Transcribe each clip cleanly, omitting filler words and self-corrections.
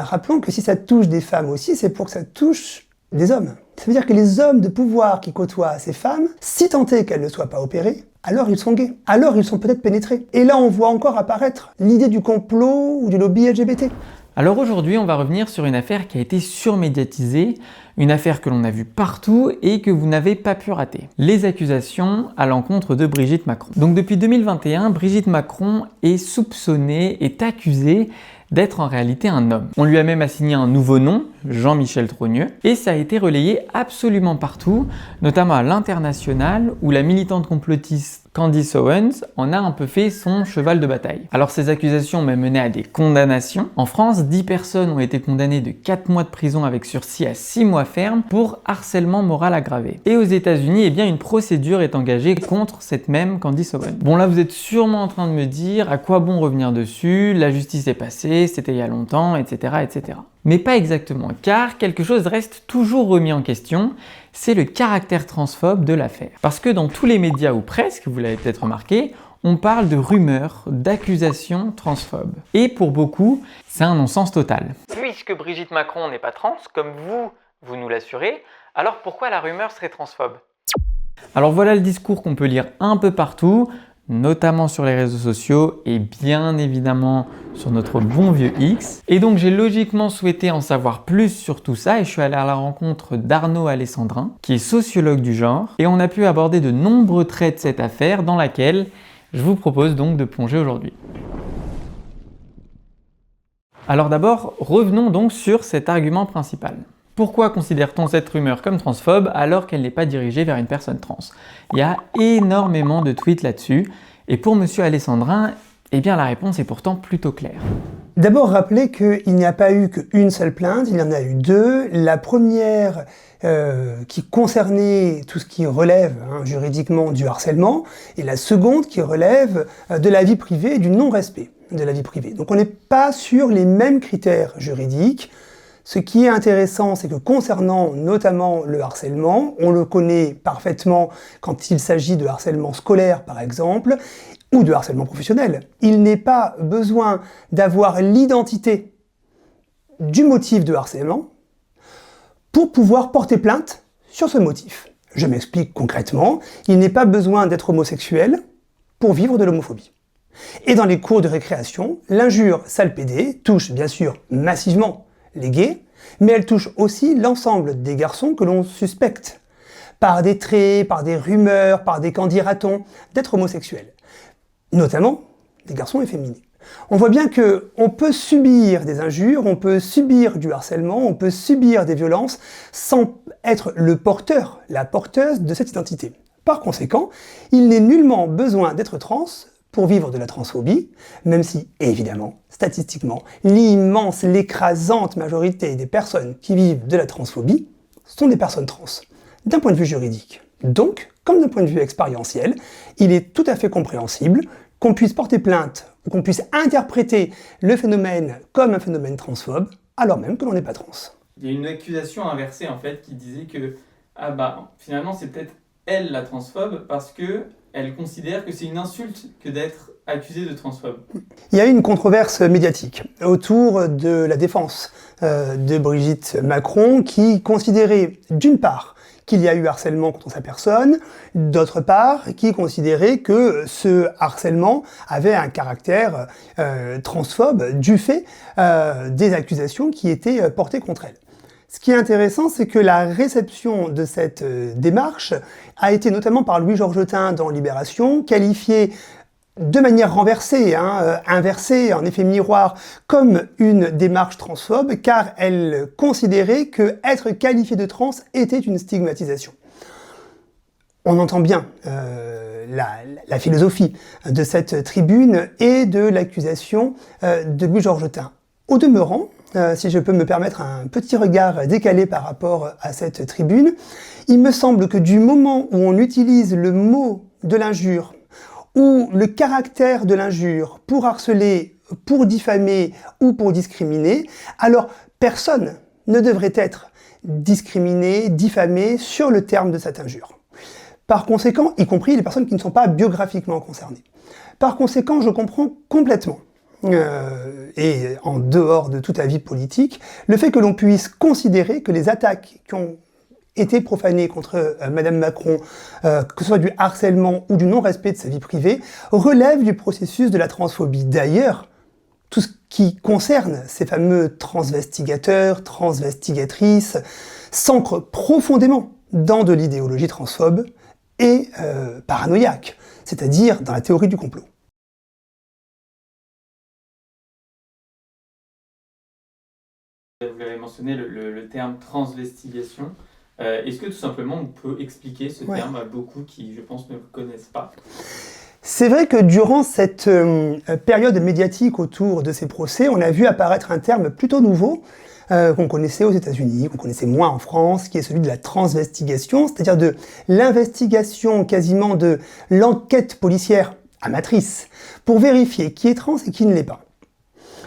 Rappelons que si ça touche des femmes aussi, c'est pour que ça touche des hommes. Ça veut dire que les hommes de pouvoir qui côtoient ces femmes, si tant est qu'elles ne soient pas opérées, alors ils sont gays, alors ils sont peut-être pénétrés. Et là on voit encore apparaître l'idée du complot ou du lobby LGBT. Alors aujourd'hui, on va revenir sur une affaire qui a été surmédiatisée, une affaire que l'on a vue partout et que vous n'avez pas pu rater. Les accusations à l'encontre de Brigitte Macron. Donc depuis 2021, Brigitte Macron est soupçonnée, est accusée d'être en réalité un homme. On lui a même assigné un nouveau nom, Jean-Michel Trogneux, et ça a été relayé absolument partout, notamment à l'international où la militante complotiste Candace Owens en a un peu fait son cheval de bataille. Alors ces accusations ont même mené à des condamnations. En France, 10 personnes ont été condamnées de 4 mois de prison avec sursis à 6 mois ferme pour harcèlement moral aggravé. Et aux États-Unis, eh bien une procédure est engagée contre cette même Candace Owens. Bon là, vous êtes sûrement en train de me dire à quoi bon revenir dessus, la justice est passée, c'était il y a longtemps, etc., etc. Mais pas exactement, car quelque chose reste toujours remis en question, c'est le caractère transphobe de l'affaire. Parce que dans tous les médias, ou presque, vous l'avez peut-être remarqué, on parle de rumeurs, d'accusations transphobes. Et pour beaucoup, c'est un non-sens total. Puisque Brigitte Macron n'est pas trans, comme vous nous l'assurez, alors pourquoi la rumeur serait transphobe? Alors voilà le discours qu'on peut lire un peu partout, notamment sur les réseaux sociaux et bien évidemment sur notre bon vieux X. Et donc j'ai logiquement souhaité en savoir plus sur tout ça et je suis allé à la rencontre d'Arnaud Alessandrin, qui est sociologue du genre, et on a pu aborder de nombreux traits de cette affaire dans laquelle je vous propose donc de plonger aujourd'hui. Alors d'abord, revenons donc sur cet argument principal. Pourquoi considère-t-on cette rumeur comme transphobe alors qu'elle n'est pas dirigée vers une personne trans? Il y a énormément de tweets là-dessus, et pour Monsieur Alessandrin, eh bien la réponse est pourtant plutôt claire. D'abord, rappelez qu'il n'y a pas eu qu'une seule plainte, il y en a eu deux. La première qui concernait tout ce qui relève juridiquement du harcèlement, et la seconde qui relève de la vie privée et du non-respect de la vie privée. Donc on n'est pas sur les mêmes critères juridiques. Ce qui est intéressant, c'est que concernant notamment le harcèlement, on le connaît parfaitement quand il s'agit de harcèlement scolaire par exemple, ou de harcèlement professionnel. Il n'est pas besoin d'avoir l'identité du motif de harcèlement pour pouvoir porter plainte sur ce motif. Je m'explique concrètement, il n'est pas besoin d'être homosexuel pour vivre de l'homophobie. Et dans les cours de récréation, l'injure sale pédé touche bien sûr massivement les gays, mais elle touche aussi l'ensemble des garçons que l'on suspecte, par des traits, par des rumeurs, par des qu'en-dira-t-on, d'être homosexuels, notamment des garçons efféminés. On voit bien qu'on peut subir des injures, on peut subir du harcèlement, on peut subir des violences sans être le porteur, la porteuse de cette identité. Par conséquent, il n'est nullement besoin d'être trans pour vivre de la transphobie, même si, évidemment, statistiquement, l'immense, l'écrasante majorité des personnes qui vivent de la transphobie sont des personnes trans, d'un point de vue juridique. Donc, comme d'un point de vue expérientiel, il est tout à fait compréhensible qu'on puisse porter plainte ou qu'on puisse interpréter le phénomène comme un phénomène transphobe, alors même que l'on n'est pas trans. Il y a une accusation inversée en fait qui disait que finalement c'est peut-être elle la transphobe parce que elle considère que c'est une insulte que d'être accusé de transphobe. Il y a eu une controverse médiatique autour de la défense de Brigitte Macron qui considérait d'une part qu'il y a eu harcèlement contre sa personne, d'autre part qui considérait que ce harcèlement avait un caractère transphobe du fait des accusations qui étaient portées contre elle. Ce qui est intéressant, c'est que la réception de cette démarche a été notamment par Louis Georgetin dans Libération, qualifiée de manière renversée, inversée, en effet miroir, comme une démarche transphobe, car elle considérait que être qualifié de trans était une stigmatisation. On entend bien la philosophie de cette tribune et de l'accusation de Louis Georgetin. Au demeurant, si je peux me permettre un petit regard décalé par rapport à cette tribune, il me semble que du moment où on utilise le mot de l'injure ou le caractère de l'injure pour harceler, pour diffamer ou pour discriminer, alors personne ne devrait être discriminé, diffamé sur le terme de cette injure. Par conséquent, y compris les personnes qui ne sont pas biographiquement concernées. Par conséquent, je comprends complètement et en dehors de toute avis politique, le fait que l'on puisse considérer que les attaques qui ont été profanées contre Madame Macron, que ce soit du harcèlement ou du non-respect de sa vie privée, relèvent du processus de la transphobie. D'ailleurs, tout ce qui concerne ces fameux transvestigateurs, transvestigatrices, s'ancre profondément dans de l'idéologie transphobe et paranoïaque, c'est-à-dire dans la théorie du complot. Vous avez mentionné le terme transvestigation. Est-ce que tout simplement on peut expliquer ce terme à beaucoup qui, je pense, ne le connaissent pas? C'est vrai que durant cette période médiatique autour de ces procès, on a vu apparaître un terme plutôt nouveau, qu'on connaissait aux États-Unis, qu'on connaissait moins en France, qui est celui de la transvestigation, c'est-à-dire de l'investigation quasiment de l'enquête policière amatrice, pour vérifier qui est trans et qui ne l'est pas.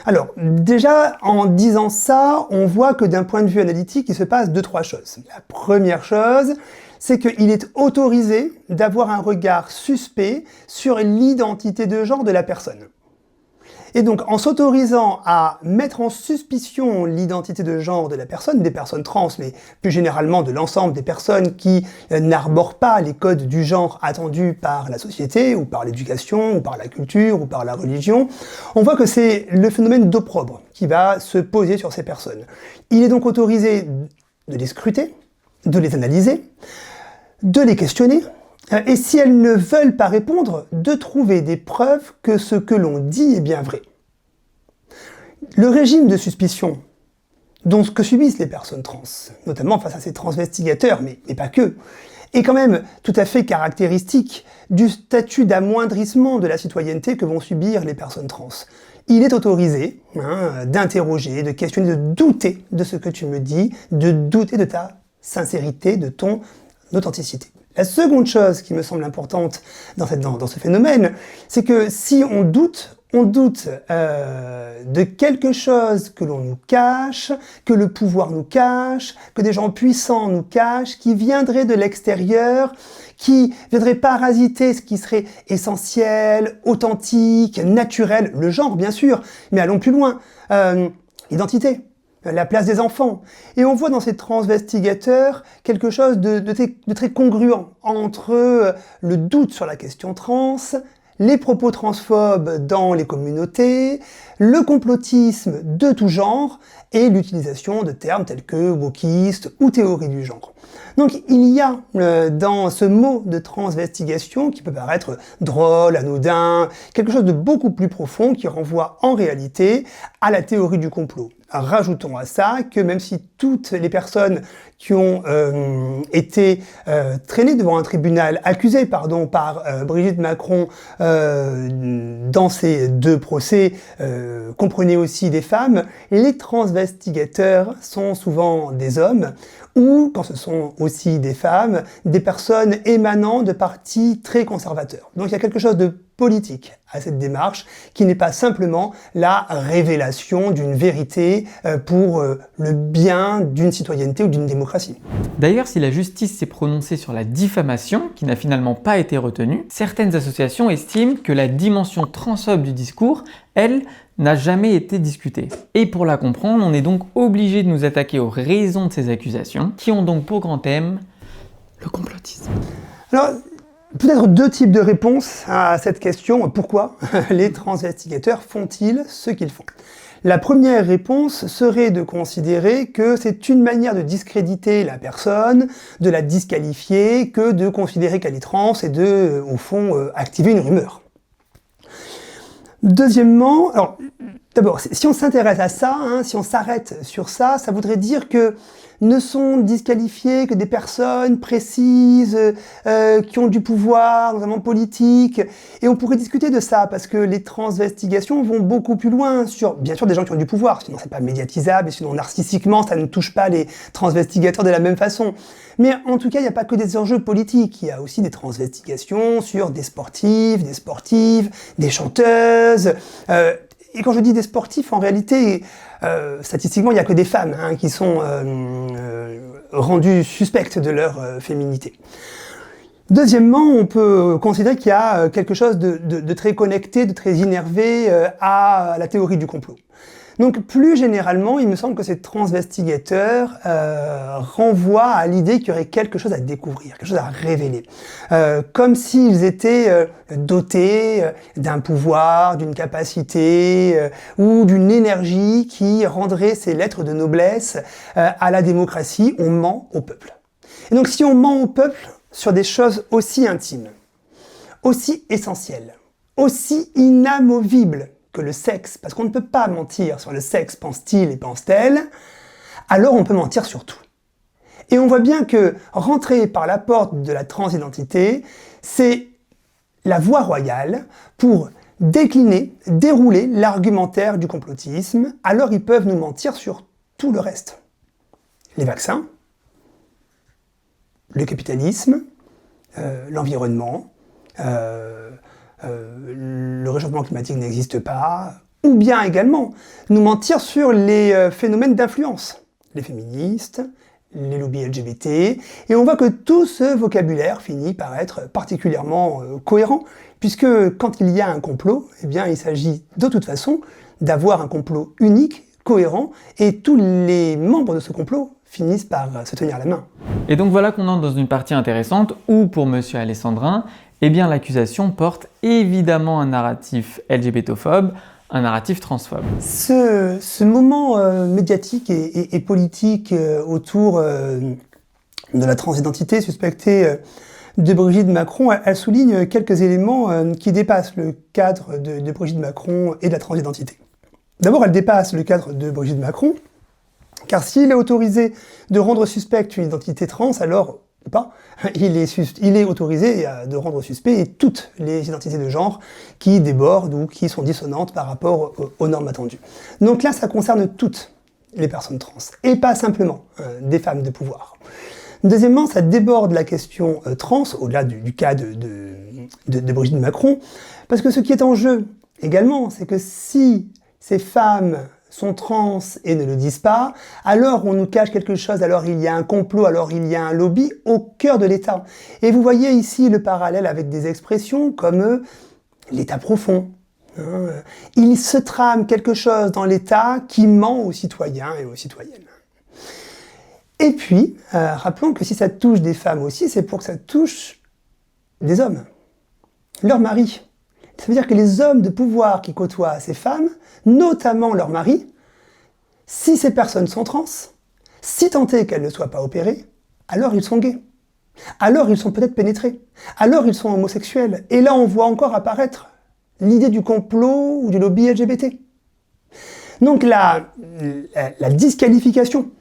Alors, déjà, en disant ça, on voit que d'un point de vue analytique, il se passe 2-3 choses. La première chose, c'est qu'il est autorisé d'avoir un regard suspect sur l'identité de genre de la personne. Et donc, en s'autorisant à mettre en suspicion l'identité de genre de la personne, des personnes trans, mais plus généralement de l'ensemble des personnes qui n'arborent pas les codes du genre attendus par la société, ou par l'éducation, ou par la culture, ou par la religion, on voit que c'est le phénomène d'opprobre qui va se poser sur ces personnes. Il est donc autorisé de les scruter, de les analyser, de les questionner, et si elles ne veulent pas répondre, de trouver des preuves que ce que l'on dit est bien vrai. Le régime de suspicion dont ce que subissent les personnes trans, notamment face à ces transvestigateurs, mais pas que, est quand même tout à fait caractéristique du statut d'amoindrissement de la citoyenneté que vont subir les personnes trans. Il est autorisé d'interroger, de questionner, de douter de ce que tu me dis, de douter de ta sincérité, de ton authenticité. La seconde chose qui me semble importante dans ce phénomène, c'est que si on doute de quelque chose que l'on nous cache, que le pouvoir nous cache, que des gens puissants nous cachent, qui viendraient de l'extérieur, qui viendraient parasiter ce qui serait essentiel, authentique, naturel, le genre bien sûr, mais allons plus loin, l'identité. La place des enfants. Et on voit dans ces transvestigateurs quelque chose de très congruent entre le doute sur la question trans, les propos transphobes dans les communautés, le complotisme de tout genre et l'utilisation de termes tels que wokiste ou théorie du genre. Donc il y a dans ce mot de transvestigation qui peut paraître drôle, anodin, quelque chose de beaucoup plus profond qui renvoie en réalité à la théorie du complot. Rajoutons à ça que même si toutes les personnes qui ont été traînées devant un tribunal, accusées par Brigitte Macron dans ces 2 procès, comprenaient aussi des femmes, les transvestigateurs sont souvent des hommes, ou, quand ce sont aussi des femmes, des personnes émanant de partis très conservateurs. Donc il y a quelque chose de politique à cette démarche, qui n'est pas simplement la révélation d'une vérité pour le bien d'une citoyenneté ou d'une démocratie. D'ailleurs, si la justice s'est prononcée sur la diffamation, qui n'a finalement pas été retenue, certaines associations estiment que la dimension transphobe du discours, elle, n'a jamais été discutée. Et pour la comprendre, on est donc obligé de nous attaquer aux raisons de ces accusations, qui ont donc pour grand thème le complotisme. Alors, peut-être 2 types de réponses à cette question. Pourquoi les transvestigateurs font-ils ce qu'ils font? La première réponse serait de considérer que c'est une manière de discréditer la personne, de la disqualifier, que de considérer qu'elle est trans et de, au fond, activer une rumeur. Deuxièmement, alors, d'abord, si on s'intéresse à ça, si on s'arrête sur ça, ça voudrait dire que ne sont disqualifiées que des personnes précises, qui ont du pouvoir, notamment politique, et on pourrait discuter de ça, parce que les transvestigations vont beaucoup plus loin sur, bien sûr, des gens qui ont du pouvoir, sinon c'est pas médiatisable, et sinon narcissiquement, ça ne touche pas les transvestigateurs de la même façon. Mais en tout cas, il n'y a pas que des enjeux politiques, il y a aussi des transvestigations sur des sportifs, des sportives, des chanteuses, et quand je dis des sportifs, en réalité, statistiquement, il n'y a que des femmes qui sont rendues suspectes de leur féminité. Deuxièmement, on peut considérer qu'il y a quelque chose de très connecté, de très innervé à la théorie du complot. Donc plus généralement, il me semble que ces transvestigateurs renvoient à l'idée qu'il y aurait quelque chose à découvrir, quelque chose à révéler. Comme s'ils étaient dotés d'un pouvoir, d'une capacité ou d'une énergie qui rendrait ces lettres de noblesse à la démocratie. On ment au peuple. Et donc si on ment au peuple sur des choses aussi intimes, aussi essentielles, aussi inamovibles que le sexe, parce qu'on ne peut pas mentir sur le sexe, pense-t-il et pense-t-elle, alors on peut mentir sur tout. Et on voit bien que rentrer par la porte de la transidentité, c'est la voie royale pour décliner, dérouler l'argumentaire du complotisme, alors ils peuvent nous mentir sur tout le reste. Les vaccins, le capitalisme, l'environnement, le réchauffement climatique n'existe pas, ou bien également nous mentir sur les phénomènes d'influence, les féministes, les lobbies LGBT, et on voit que tout ce vocabulaire finit par être particulièrement cohérent, puisque quand il y a un complot, eh bien il s'agit de toute façon d'avoir un complot unique, cohérent, et tous les membres de ce complot finissent par se tenir la main. Et donc voilà qu'on entre dans une partie intéressante où pour Monsieur Alessandrin, eh bien l'accusation porte évidemment un narratif LGBTophobe, un narratif transphobe. Ce moment médiatique et politique autour de la transidentité suspectée de Brigitte Macron, elle souligne quelques éléments qui dépassent le cadre de Brigitte Macron et de la transidentité. D'abord, elle dépasse le cadre de Brigitte Macron, car s'il est autorisé de rendre suspecte une identité trans, alors pas, il est autorisé de rendre suspect toutes les identités de genre qui débordent ou qui sont dissonantes par rapport aux normes attendues. Donc là, ça concerne toutes les personnes trans, et pas simplement des femmes de pouvoir. Deuxièmement, ça déborde la question trans, au-delà du cas de Brigitte Macron, parce que ce qui est en jeu également, c'est que si ces femmes sont trans et ne le disent pas, alors on nous cache quelque chose, alors il y a un complot, alors il y a un lobby au cœur de l'État. Et vous voyez ici le parallèle avec des expressions comme l'État profond. Il se trame quelque chose dans l'État qui ment aux citoyens et aux citoyennes. Et puis, rappelons que si ça touche des femmes aussi, c'est pour que ça touche des hommes, leurs maris. Ça veut dire que les hommes de pouvoir qui côtoient ces femmes, notamment leurs maris, si ces personnes sont trans, si tant est qu'elles ne soient pas opérées, alors ils sont gays. Alors ils sont peut-être pénétrés. Alors ils sont homosexuels. Et là, on voit encore apparaître l'idée du complot ou du lobby LGBT. Donc la disqualification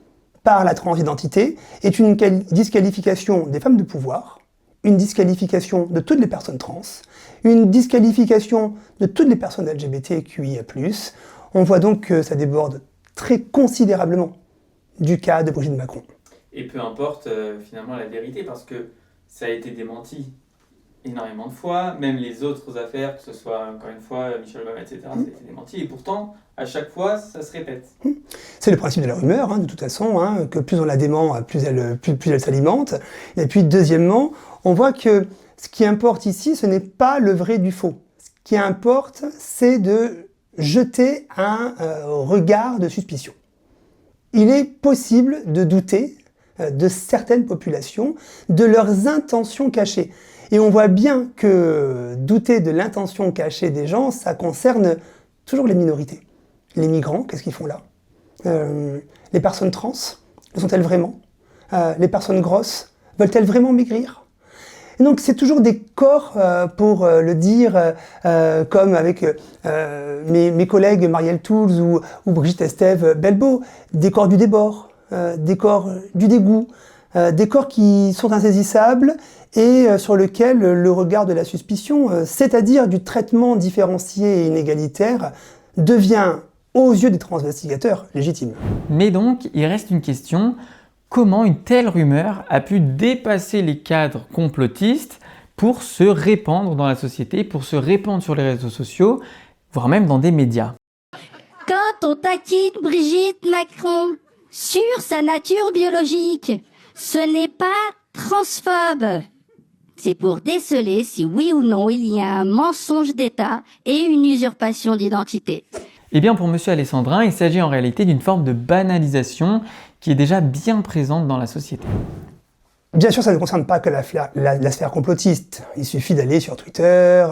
par la transidentité est une disqualification des femmes de pouvoir, une disqualification de toutes les personnes trans, une disqualification de toutes les personnes LGBTQIA+. On voit donc que ça déborde très considérablement du cas de Brigitte Macron. Et peu importe finalement la vérité, parce que ça a été démenti énormément de fois, même les autres affaires, que ce soit encore une fois Michel Obama, etc., ça a été démenti, et pourtant, à chaque fois, ça se répète. C'est le principe de la rumeur, de toute façon, que plus on la dément, plus elle s'alimente. Et puis deuxièmement, on voit que ce qui importe ici, ce n'est pas le vrai du faux. Ce qui importe, c'est de jeter un regard de suspicion. Il est possible de douter de certaines populations, de leurs intentions cachées. Et on voit bien que douter de l'intention cachée des gens, ça concerne toujours les minorités. Les migrants, qu'est-ce qu'ils font là? Les personnes trans, le sont-elles vraiment? Les personnes grosses, veulent-elles vraiment maigrir? Et donc c'est toujours des corps, pour le dire, comme avec mes collègues Marielle Toulz ou Brigitte Estève Belbeau, des corps du débord, des corps du dégoût, des corps qui sont insaisissables et sur lesquels le regard de la suspicion, c'est-à-dire du traitement différencié et inégalitaire, devient, aux yeux des transinvestigateurs, légitime. Mais donc, il reste une question. Comment une telle rumeur a pu dépasser les cadres complotistes pour se répandre dans la société, pour se répandre sur les réseaux sociaux, voire même dans des médias? Quand on taquine Brigitte Macron sur sa nature biologique, ce n'est pas transphobe. C'est pour déceler si oui ou non il y a un mensonge d'État et une usurpation d'identité. Eh bien, pour Monsieur Alessandrin, il s'agit en réalité d'une forme de banalisation qui est déjà bien présente dans la société. Bien sûr, ça ne concerne pas que la sphère complotiste. Il suffit d'aller sur Twitter,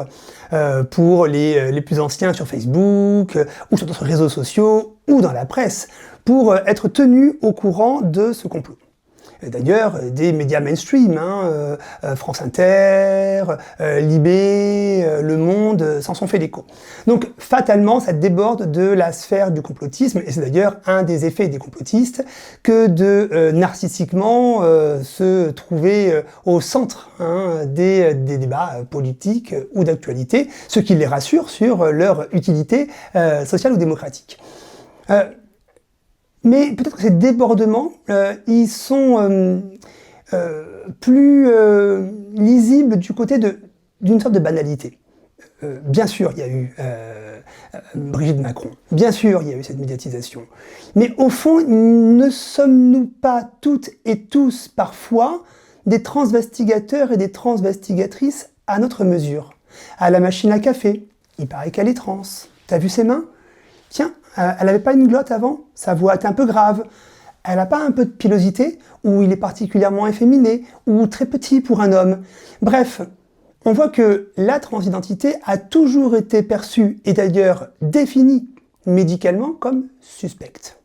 pour les plus anciens sur Facebook, ou sur d'autres réseaux sociaux, ou dans la presse, pour être tenu au courant de ce complot. D'ailleurs, des médias mainstream, France Inter, Libé, Le Monde, s'en sont fait l'écho. Donc fatalement, ça déborde de la sphère du complotisme, et c'est d'ailleurs un des effets des complotistes, que de narcissiquement se trouver au centre des débats politiques ou d'actualité, ce qui les rassure sur leur utilité sociale ou démocratique. Mais peut-être que ces débordements, ils sont plus lisibles du côté d'une sorte de banalité. Bien sûr, il y a eu Brigitte Macron. Bien sûr, il y a eu cette médiatisation. Mais au fond, ne sommes-nous pas toutes et tous, parfois, des transvestigateurs et des transvestigatrices à notre mesure? À la machine à café, il paraît qu'elle est trans. T'as vu ses mains? Tiens, elle n'avait pas une glotte avant, sa voix était un peu grave. Elle n'a pas un peu de pilosité, ou il est particulièrement efféminé, ou très petit pour un homme. Bref, on voit que la transidentité a toujours été perçue, et d'ailleurs définie médicalement, comme suspecte.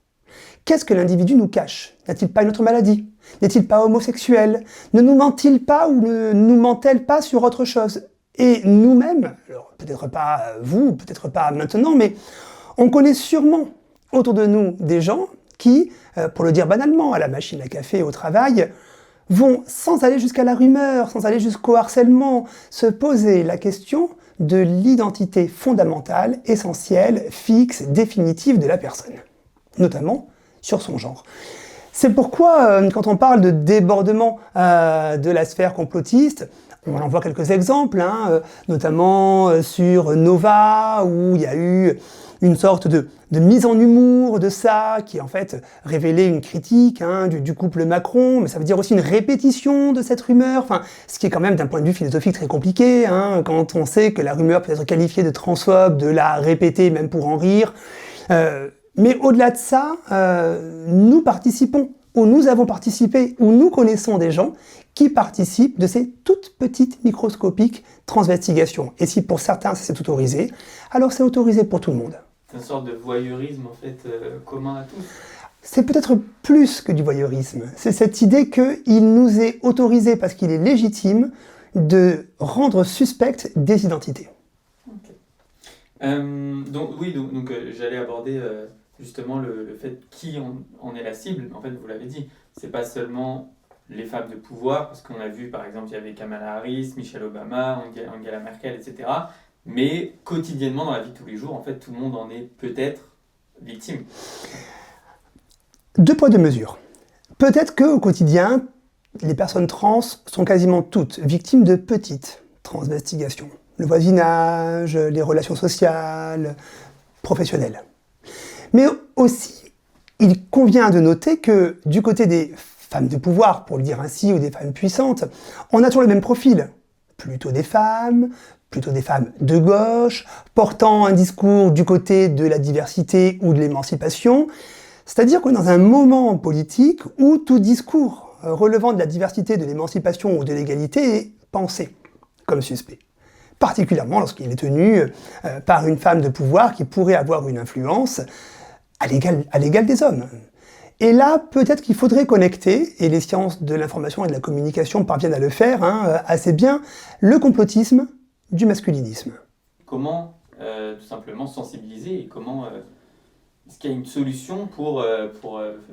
Qu'est-ce que l'individu nous cache? N'a-t-il pas une autre maladie? N'est-il pas homosexuel? Ne nous ment-il pas ou ne nous ment-elle pas sur autre chose? Et nous-mêmes, alors peut-être pas vous, peut-être pas maintenant, mais on connaît sûrement autour de nous des gens qui, pour le dire banalement, à la machine à café, au travail, vont, sans aller jusqu'à la rumeur, sans aller jusqu'au harcèlement, se poser la question de l'identité fondamentale, essentielle, fixe, définitive de la personne, notamment sur son genre. C'est pourquoi, quand on parle de débordement de la sphère complotiste, on en voit quelques exemples, notamment sur Nova, où il y a eu une sorte de mise en humour de ça, qui en fait révélait une critique du couple Macron, mais ça veut dire aussi une répétition de cette rumeur, ce qui est quand même d'un point de vue philosophique très compliqué, quand on sait que la rumeur peut être qualifiée de transphobe, de la répéter même pour en rire. Mais au-delà de ça, nous participons, ou nous avons participé, ou nous connaissons des gens qui participent de ces toutes petites microscopiques transvestigations. Et si pour certains ça s'est autorisé, alors c'est autorisé pour tout le monde. C'est une sorte de voyeurisme en fait commun à tous. C'est peut-être plus que du voyeurisme. C'est cette idée qu'il nous est autorisé, parce qu'il est légitime, de rendre suspectes des identités. Okay. Donc j'allais aborder justement le fait qui en est la cible. En fait, vous l'avez dit, c'est pas seulement les femmes de pouvoir, parce qu'on a vu par exemple il y avait Kamala Harris, Michelle Obama, Angela Merkel, etc. Mais quotidiennement dans la vie de tous les jours, en fait, tout le monde en est peut-être victime. Deux poids, deux mesures. Peut-être qu'au quotidien, les personnes trans sont quasiment toutes victimes de petites transvestigations. Le voisinage, les relations sociales, professionnelles. Mais aussi, il convient de noter que du côté des femmes de pouvoir, pour le dire ainsi, ou des femmes puissantes, on a toujours le même profil. Plutôt des femmes de gauche, portant un discours du côté de la diversité ou de l'émancipation. C'est-à-dire qu'on est dans un moment politique où tout discours relevant de la diversité, de l'émancipation ou de l'égalité est pensé comme suspect. Particulièrement lorsqu'il est tenu par une femme de pouvoir qui pourrait avoir une influence à l'égal des hommes. Et là, peut-être qu'il faudrait connecter, et les sciences de l'information et de la communication parviennent à le faire assez bien, le complotisme du masculinisme. Comment tout simplement sensibiliser et comment est-ce qu'il y a une solution pour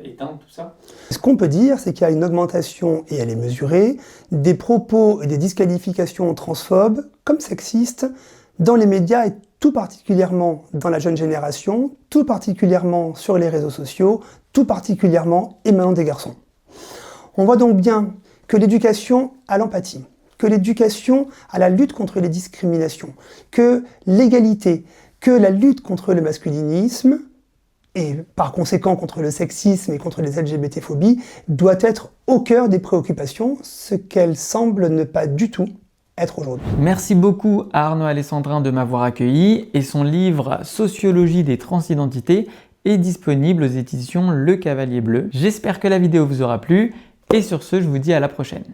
éteindre tout ça? Ce qu'on peut dire, c'est qu'il y a une augmentation, et elle est mesurée, des propos et des disqualifications transphobes comme sexistes dans les médias et tout particulièrement dans la jeune génération, tout particulièrement sur les réseaux sociaux, tout particulièrement émanant des garçons. On voit donc bien que l'éducation à l'empathie, que l'éducation à la lutte contre les discriminations, que l'égalité, que la lutte contre le masculinisme et par conséquent contre le sexisme et contre les LGBT-phobies, doit être au cœur des préoccupations, ce qu'elle semble ne pas du tout être aujourd'hui. Merci beaucoup à Arnaud Alessandrin de m'avoir accueilli et son livre Sociologie des transidentités est disponible aux éditions Le Cavalier Bleu. J'espère que la vidéo vous aura plu et sur ce, je vous dis à la prochaine.